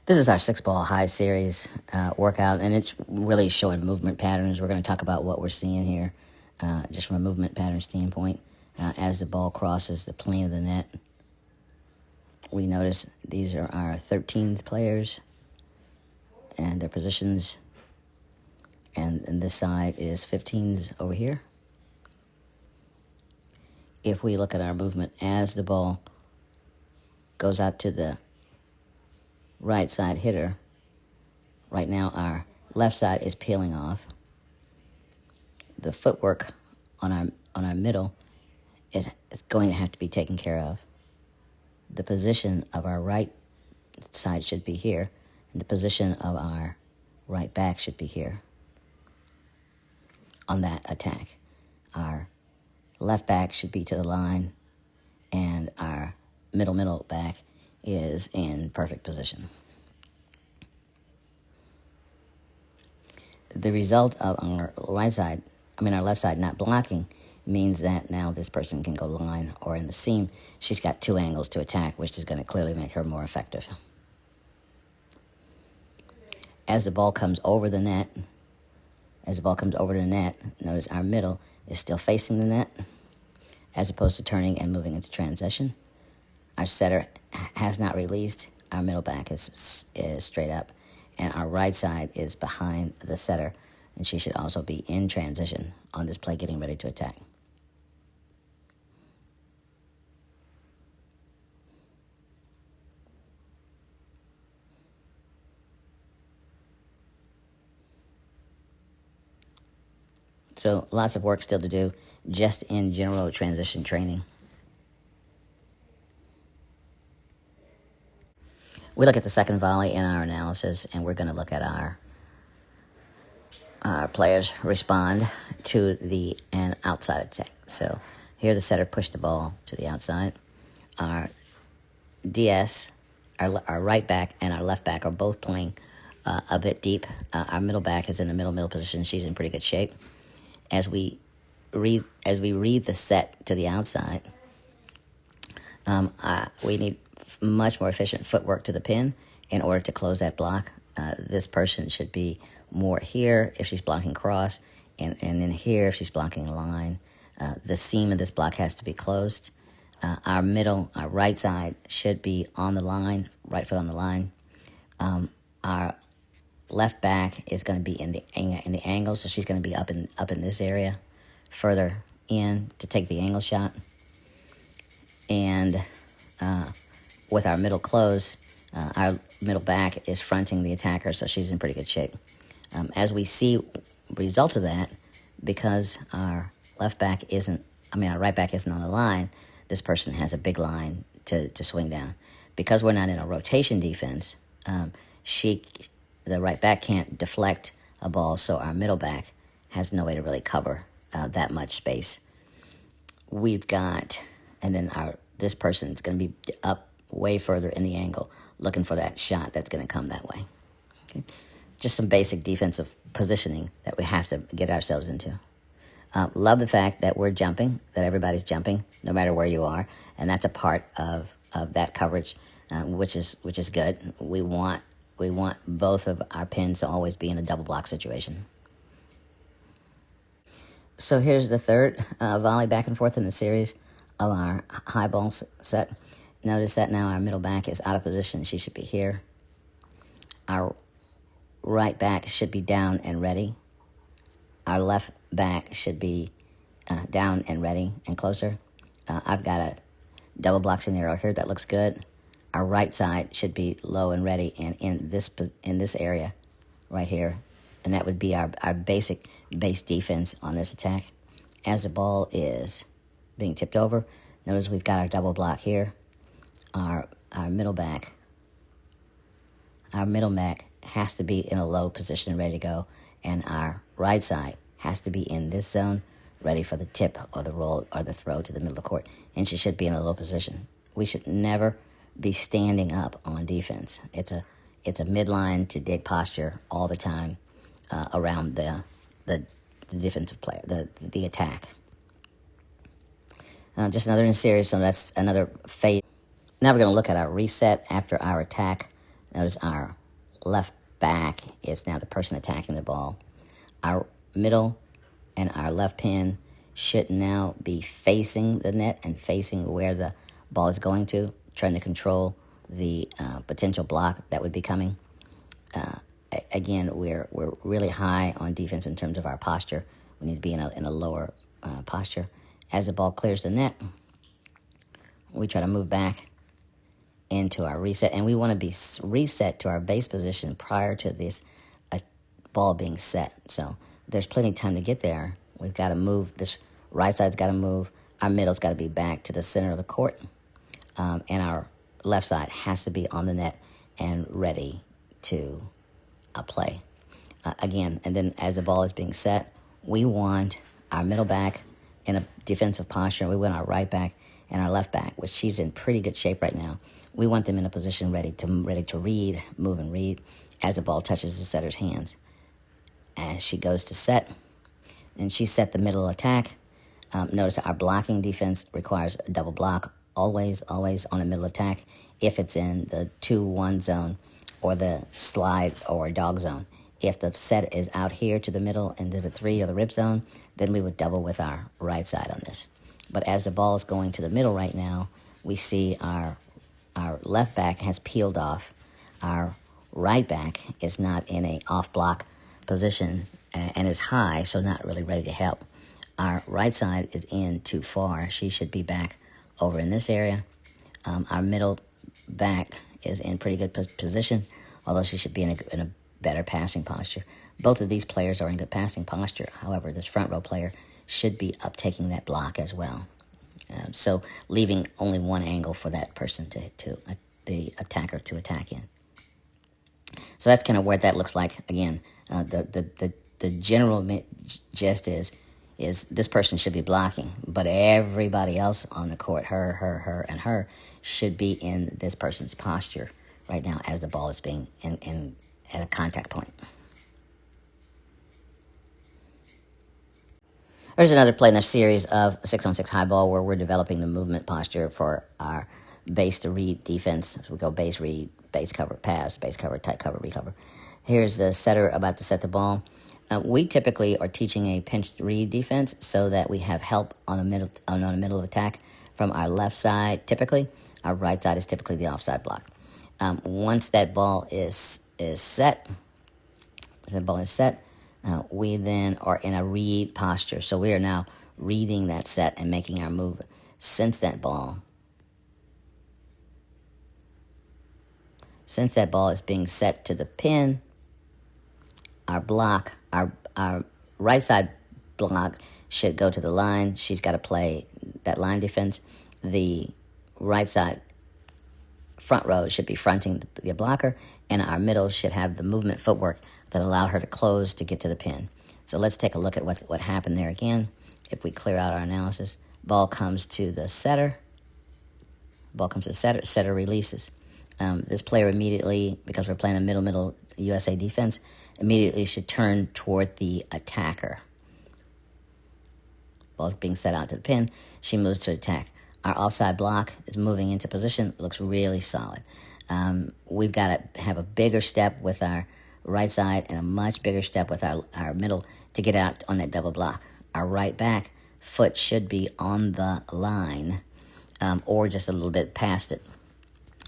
This is our 6-ball high series workout, and it's really showing movement patterns. We're going to talk about what we're seeing here, just from a movement pattern standpoint. As the ball crosses the plane of the net, we notice these are our 13s players and their positions, and this side is 15s over here. If we look at our movement as the ball goes out to the right side hitter, right now our left side is peeling off. The footwork on our middle is going to have to be taken care of. The position of our right side should be here, and the position of our right back should be here on that attack. Our left back should be to the line, and our middle back is in perfect position. The result of our left side not blocking means that now this person can go line or in the seam. She's got two angles to attack, which is going to clearly make her more effective. As the ball comes over the net, notice our middle is still facing the net, as opposed to turning and moving into transition. Our setter has not released. Our middle back is straight up, and our right side is behind the setter, and she should also be in transition on this play, getting ready to attack. So lots of work still to do, just in general transition training. We look at the second volley in our analysis, and we're going to look at our players respond to an outside attack. So here the setter pushed the ball to the outside. Our DS, our right back and our left back are both playing a bit deep. Our middle back is in the middle position. She's in pretty good shape. As we read the set to the outside, we need much more efficient footwork to the pin in order to close that block. This person should be more here if she's blocking cross, and in here if she's blocking line. The seam of this block has to be closed. Our right side should be on the line, right foot on the line. Our left back is going to be in the angle, so she's going to be up in this area, further in to take the angle shot. And with our middle close, our middle back is fronting the attacker, so she's in pretty good shape. As we see result of that, because our right back isn't on the line, this person has a big line to swing down. Because we're not in a rotation defense, the right back can't deflect a ball, so our middle back has no way to really cover that much space. This person's going to be up way further in the angle, looking for that shot that's going to come that way. Okay? Just some basic defensive positioning that we have to get ourselves into. Love the fact that we're jumping, that everybody's jumping, no matter where you are, and that's a part of that coverage, which is good. We want both of our pins to always be in a double block situation. So here's the third volley back and forth in the series of our high ball set. Notice that now our middle back is out of position. She should be here. Our right back should be down and ready. Our left back should be down and ready and closer. I've got a double block scenario here that looks good. Our right side should be low and ready and in this area right here. And that would be our basic base defense on this attack. As the ball is being tipped over, notice we've got our double block here. Our middle back has to be in a low position, ready to go, and our right side has to be in this zone, ready for the tip or the roll or the throw to the middle of the court, and she should be in a low position. We should never be standing up on defense. It's a midline to dig posture all the time around the defensive player, the attack. Just another in series, so that's another phase. Now we're going to look at our reset after our attack. Notice our left back is now the person attacking the ball. Our middle and our left pin should now be facing the net and facing where the ball is going to, trying to control the potential block that would be coming. Again, we're really high on defense in terms of our posture. We need to be in a lower posture. As the ball clears the net, we try to move back into our reset, and we want to be reset to our base position prior to this ball being set. So there's plenty of time to get there. We've got to move. This right side's got to move. Our middle's got to be back to the center of the court, and our left side has to be on the net and ready to play. Again, and then as the ball is being set, we want our middle back in a defensive posture. We want our right back and our left back, which she's in pretty good shape right now. We want them in a position ready to read, move and read as the ball touches the setter's hands. As she goes to set, and she set the middle attack. Notice our blocking defense requires a double block, always on a middle attack if it's in the 2-1 zone or the slide or dog zone. If the set is out here to the middle into the 3 or the rip zone, then we would double with our right side on this. But as the ball is going to the middle right now, we see our left back has peeled off. Our right back is not in a off block position and is high, so not really ready to help. Our right side is in too far. She should be back over in this area. Our middle back is in pretty good position, although she should be in a better passing posture. Both of these players are in good passing posture. However, this front row player should be up taking that block as well. So leaving only one angle for that person the attacker to attack in. So that's kind of what that looks like. Again, the general gist is this person should be blocking, but everybody else on the court, her, and her, should be in this person's posture right now as the ball is being in at a contact point. There's another play in a series of 6-on-6 high ball where we're developing the movement posture for our base to read defense. So we go base read, base cover, pass, base cover, tight cover, recover. Here's the setter about to set the ball. We typically are teaching a pinched read defense so that we have help on a middle of attack from our left side. Typically, our right side is typically the offside block. Once that ball is set, we then are in a read posture. So we are now reading that set and making our move. Since that ball is being set to the pin, our block, our right side block should go to the line. She's got to play that line defense. The right side front row should be fronting the blocker, and our middle should have the movement footwork that allow her to close to get to the pin. So let's take a look at what happened there again. If we clear out our analysis, ball comes to the setter. Setter releases. This player immediately, because we're playing a middle USA defense, immediately should turn toward the attacker. Ball's being set out to the pin. She moves to attack. Our offside block is moving into position. It looks really solid. We've got to have a bigger step with our right side and a much bigger step with our middle to get out on that double block. Our right back foot should be on the line or just a little bit past it.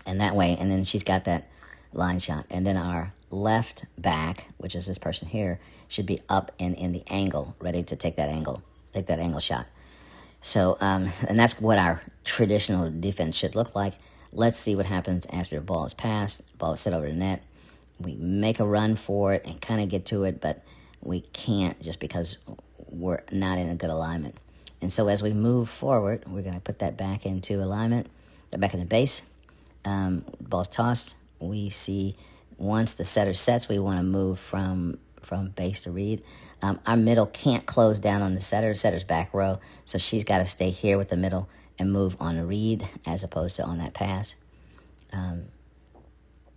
And that way, and then she's got that line shot. And then our left back, which is this person here, should be up and in the angle, ready to take that angle shot. So, and that's what our traditional defense should look like. Let's see what happens after the ball is passed, the ball is set over the net. We make a run for it and kind of get to it, but we can't just because we're not in a good alignment. And so as we move forward, we're going to put that back into alignment, back in the base. Ball's tossed. We see once the setter sets, we want to move from base to read. Our middle can't close down on the setter. Setter's back row, so she's got to stay here with the middle and move on a read as opposed to on that pass.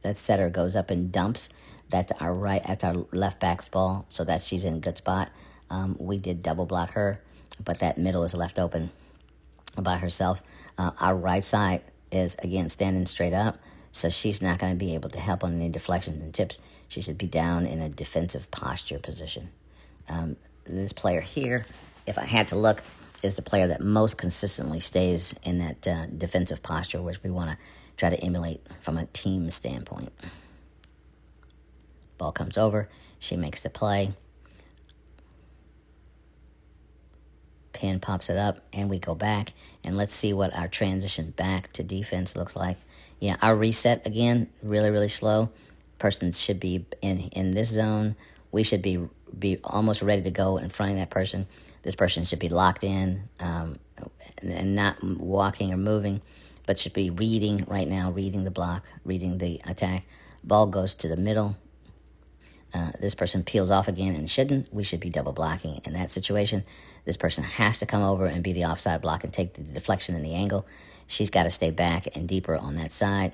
That setter goes up and dumps. That's our left back's ball, so that she's in a good spot. We did double block her, but that middle is left open by herself. Our right side is, again, standing straight up. So she's not going to be able to help on any deflections and tips. She should be down in a defensive posture position. This player here, if I had to look, is the player that most consistently stays in that defensive posture, which we want to try to emulate from a team standpoint. Ball comes over. She makes the play. Pin pops it up, and we go back. And let's see what our transition back to defense looks like. Yeah, our reset, again, really, really slow. Person should be in this zone. We should be almost ready to go in front of that person. This person should be locked in and not walking or moving, but should be reading right now, reading the block, reading the attack. Ball goes to the middle. This person peels off again and shouldn't. We should be double blocking in that situation. This person has to come over and be the offside block and take the deflection and the angle. She's got to stay back and deeper on that side.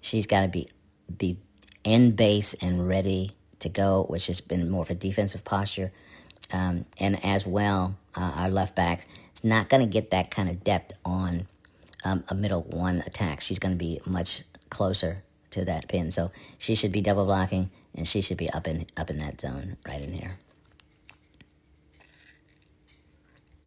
She's got to be in base and ready to go, which has been more of a defensive posture. And as well, our left back is not going to get that kind of depth on a middle one attack. She's going to be much closer to that pin. So she should be double blocking, and she should be up in that zone right in here.